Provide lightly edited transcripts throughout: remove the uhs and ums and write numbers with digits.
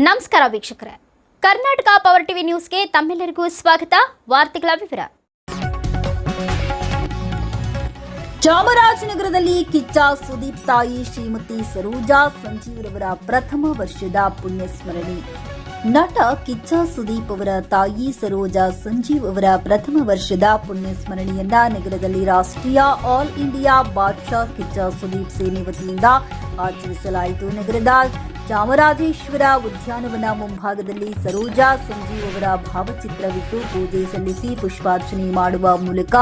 ನಮಸ್ಕಾರ ವೀಕ್ಷಕರೇ, Karnataka power TV ನ್ಯೂಸ್ಗೆ ತಮ್ಮೆಲ್ಲರಿಗೂ ಸ್ವಾಗತ. ವಾರ್ತೆಗಳ ವಿವರ. ಚಾಮರಾಜನಗರದಲ್ಲಿ ಕಿಚ್ಚ ಸುದೀಪ್ ತಾಯಿ ಶ್ರೀಮತಿ ಸರೋಜಾ ಸಂಜೀವ್ರವರ ಪ್ರಥಮ ವರ್ಷದ ಪುಣ್ಯಸ್ಮರಣೆ. ನಟ ಕಿಚ್ಚ ಸುದೀಪ್ ಅವರ ತಾಯಿ ಸರೋಜಾ ಸಂಜೀವ್ ಅವರ ಪ್ರಥಮ ವರ್ಷದ ಪುಣ್ಯಸ್ಮರಣೆಯನ್ನ ನಗರದಲ್ಲಿ ರಾಷ್ಟ್ರೀಯ ಆಲ್ ಇಂಡಿಯಾ ಬಾದ್ಶಾ ಕಿಚ್ಚ ಸುದೀಪ್ ಸೇನೆ ವತಿಯಿಂದ ಆಚರಿಸಲಾಯಿತು. ನಗರದ ಚಾಮರಾಜೇಶ್ವರ ಉದ್ಯಾನವನ ಮುಂಭಾಗದಲ್ಲಿ ಸರೋಜಾ ಸಂಜೀವ್ ಅವರ ಭಾವಚಿತ್ರವಿಟ್ಟು ಪೂಜೆ ಸಲ್ಲಿಸಿ ಪುಷ್ಪಾರ್ಚನೆ ಮಾಡುವ ಮೂಲಕ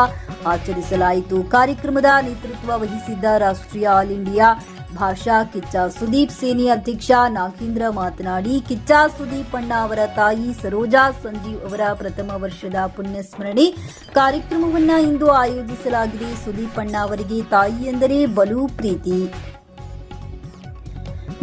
ಆಚರಿಸಲಾಯಿತು. ಕಾರ್ಯಕ್ರಮದ ನೇತೃತ್ವ ವಹಿಸಿದ್ದ ರಾಷ್ಟ್ರೀಯ ಆಲ್ ಇಂಡಿಯಾ ಭಾಷಾ ಕಿಚ್ಚ ಸುದೀಪ್ ಸೇನೆ ಅಧ್ಯಕ್ಷ ನಾಗೇಂದ್ರ ಮಾತನಾಡಿ, ಕಿಚ್ಚ ಸುದೀಪ್ ಅಣ್ಣ ಅವರ ತಾಯಿ ಸರೋಜಾ ಸಂಜೀವ್ ಅವರ ಪ್ರಥಮ ವರ್ಷದ ಪುಣ್ಯಸ್ಮರಣೆ ಕಾರ್ಯಕ್ರಮವನ್ನು ಇಂದು ಆಯೋಜಿಸಲಾಗಿದೆ. ಸುದೀಪ್ ಅಣ್ಣ ಅವರಿಗೆ ತಾಯಿ ಎಂದರೆ ಬಲು ಪ್ರೀತಿ.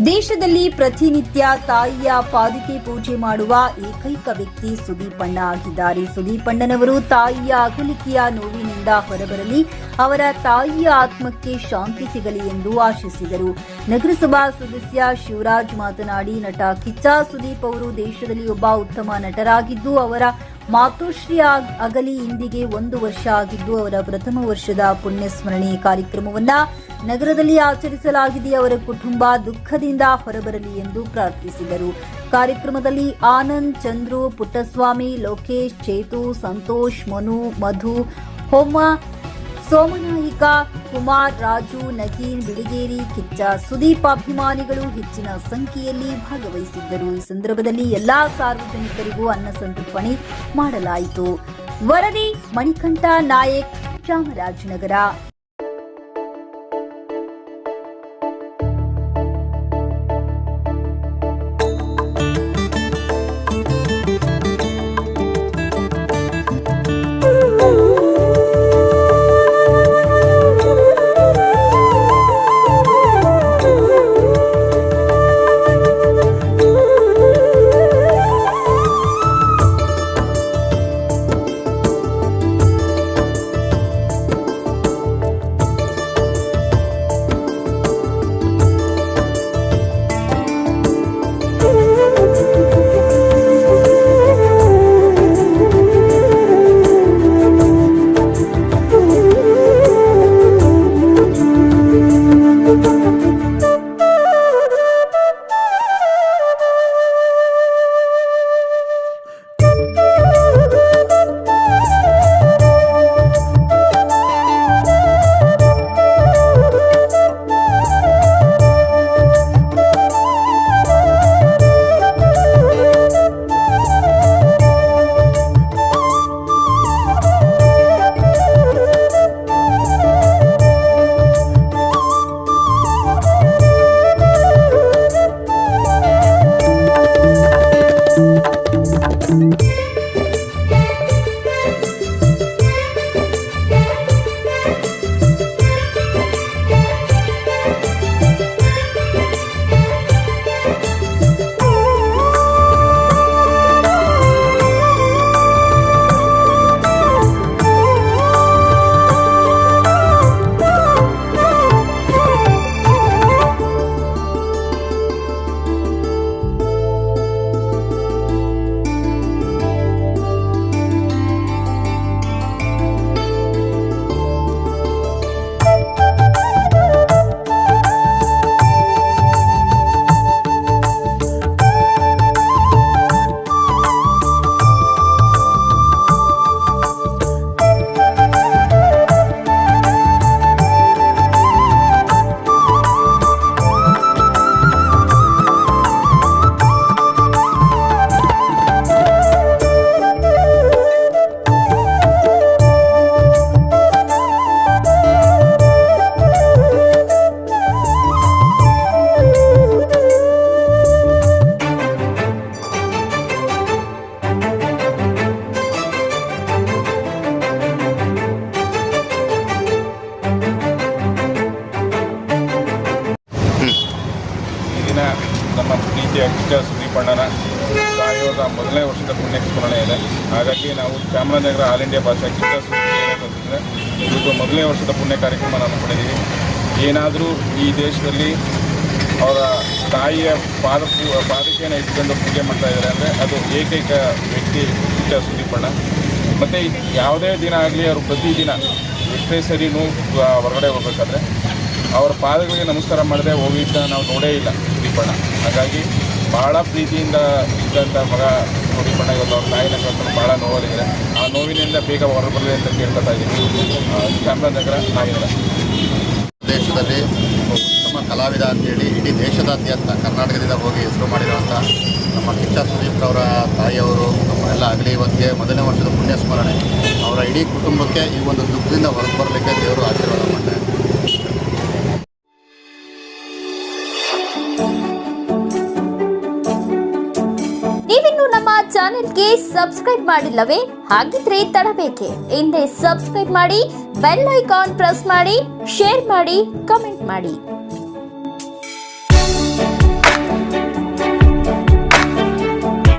ದೇಶದಲ್ಲಿ ಪ್ರತಿನಿತ್ಯ ತಾಯಿಯ ಪಾದುಕೆ ಪೂಜೆ ಮಾಡುವ ಏಕೈಕ ವ್ಯಕ್ತಿ ಸುದೀಪ್ ಅಣ್ಣ ಆಗಿದ್ದಾರೆ. ಸುದೀಪ್ ಅಣ್ಣನವರು ತಾಯಿಯ ಅಗಲಿಕೆಯ ನೋವಿನಿಂದ ಹೊರಬರಲಿ, ಅವರ ತಾಯಿಯ ಆತ್ಮಕ್ಕೆ ಶಾಂತಿ ಸಿಗಲಿ ಎಂದು ಆಶಿಸಿದರು. ನಗರಸಭಾ ಸದಸ್ಯ ಶಿವರಾಜ್ ಮಾತನಾಡಿ, ನಟ ಕಿಚ್ಚ ಸುದೀಪ್ ಅವರು ದೇಶದಲ್ಲಿ ಒಬ್ಬ ಉತ್ತಮ ನಟರಾಗಿದ್ದು, ಅವರ ಮಾತೋಶ್ರೀ ಅಗಲಿ ಇಂದಿಗೆ 1 ವರ್ಷ ಆಗಿದ್ದು, ಅವರ ಪ್ರಥಮ ವರ್ಷದ ಪುಣ್ಯಸ್ಮರಣೆ ಕಾರ್ಯಕ್ರಮವನ್ನು ನಗರದಲ್ಲಿ ಆಚರಿಸಲಾಗಿದೆ. ಅವರ ಕುಟುಂಬ ದುಃಖದಿಂದ ಹೊರಬರಲಿ ಎಂದು ಪ್ರಾರ್ಥಿಸಿದರು. ಕಾರ್ಯಕ್ರಮದಲ್ಲಿ ಆನಂದ್, ಚಂದ್ರು, ಪುಟ್ಟಸ್ವಾಮಿ, ಲೋಕೇಶ್, ಚೇತು, ಸಂತೋಷ್, ಮನು, ಮಧು, ಹೋಮ, ಸೋಮನಾಯಿಕ, ಕುಮಾರ್, ರಾಜು, ನಗೀನ್, ಬಿಳಿಗೇರಿ, ಕಿಚ್ಚ ಸುದೀಪ್ ಅಭಿಮಾನಿಗಳು ಹೆಚ್ಚಿನ ಸಂಖ್ಯೆಯಲ್ಲಿ ಭಾಗವಹಿಸಿದ್ದರು. ಈ ಸಂದರ್ಭದಲ್ಲಿ ಎಲ್ಲಾ ಸಾರ್ವಜನಿಕರಿಗೂ ಅನ್ನ ಸಂತರ್ಪಣೆ ಮಾಡಲಾಯಿತು. ವರದಿ ಮಣಿಕಂಠ ನಾಯಕ್, ಚಾಮರಾಜನಗರ. ನಮ್ಮ ಪ್ರೀತಿಯ ಕಿಚ್ಚ ಸುದೀಪ್ ಅಣ್ಣನ ತಾಯಿಯವರ ಮೊದಲನೇ ವರ್ಷದ ಪುಣ್ಯಸ್ಮರಣೆ ಇದೆ. ಹಾಗಾಗಿ ನಾವು ಚಾಮರಾಜನಗರ ಆಲ್ ಇಂಡಿಯಾ ಭಾಷಾ ಕಿಚ್ಚ ಸುದೀಪ್ ಇದು ಮೊದಲನೇ ವರ್ಷದ ಪುಣ್ಯ ಕಾರ್ಯಕ್ರಮ ನಾವು ಮಾಡಿದ್ದೀವಿ. ಏನಾದರೂ ಈ ದೇಶದಲ್ಲಿ ಅವರ ತಾಯಿಯ ಪಾದಕೆಯನ್ನು ಇಟ್ಕೊಂಡು ಪೂಜೆ ಮಾಡ್ತಾ ಇದ್ದಾರೆ ಅಂದರೆ ಅದು ಏಕೈಕ ವ್ಯಕ್ತಿ ಕಿಚ್ಚ ಸುದೀಪಣ್ಣ. ಮತ್ತು ಯಾವುದೇ ದಿನ ಆಗಲಿ ಅವರು ಪ್ರತಿದಿನ ಎಷ್ಟೇ ಸರಿನೂ ಹೊರಗಡೆ ಹೋಗ್ಬೇಕಾದ್ರೆ ಅವರ ಪಾದಗಳಿಗೆ ನಮಸ್ಕಾರ ಮಾಡದೆ ಹೋಗಿದ್ದ ನಾವು ನೋಡೇ ಇಲ್ಲ ಸುದೀಪಣ್ಣ. ಹಾಗಾಗಿ ಭಾಳ ಪ್ರೀತಿಯಿಂದ ಇದ್ದಂಥ ಮಗ ಸುದೀಪಣ್ಣ ಇವತ್ತು ಅವ್ರ ತಾಯಿನ ಕಳ್ಕೊಂಡು ಭಾಳ ನೋವಲ್ಲಿದ್ದಾರೆ. ಆ ನೋವಿನಿಂದ ಬೇಗ ಹೊರಬರಲಿ ಅಂತ ಕೇಳ್ಕೊತಾ ಇದ್ದೀನಿ. ಚಾಮರಾಜನಗರ ನಾಯಿನಗರ. ದೇಶದಲ್ಲಿ ಉತ್ತಮ ಕಲಾವಿದ ಅಂತೇಳಿ ಇಡೀ ದೇಶದಾದ್ಯಂತ ಕರ್ನಾಟಕದಿಂದ ಹೋಗಿ ಹೆಸರು ಮಾಡಿರುವಂಥ ನಮ್ಮ ಕಿಚ್ಚ ಸುದೀಪ್ರವರ ತಾಯಿಯವರು ನಮ್ಮನ್ನೆಲ್ಲ ಆಗಲಿ ಇವತ್ತಿಗೆ ಮೊದಲನೇ ವರ್ಷದ ಪುಣ್ಯ ಸ್ಮರಣೆ. ಅವರ ಇಡೀ ಕುಟುಂಬಕ್ಕೆ ಈ ಒಂದು ದುಃಖದಿಂದ ಹೊರಗೆ ಬರಲಿಕ್ಕೆ ದೇವರು ಆಶೀರ್ವಾದ ಮಾಡ್ತಾರೆ. ನೀವಿನ್ನು ನಮ್ಮ ಚಾನೆಲ್ಗೆ ಸಬ್ಸ್ಕ್ರೈಬ್ ಮಾಡಿಲ್ಲವೇ? ಹಾಗಿದ್ರೆ ತಡಬೇಕೆ? ಹಿಂದೆ ಸಬ್ಸ್ಕ್ರೈಬ್ ಮಾಡಿ, ಬೆಲ್ ಐಕಾನ್ ಪ್ರೆಸ್ ಮಾಡಿ, ಶೇರ್ ಮಾಡಿ, ಕಮೆಂಟ್ ಮಾಡಿ.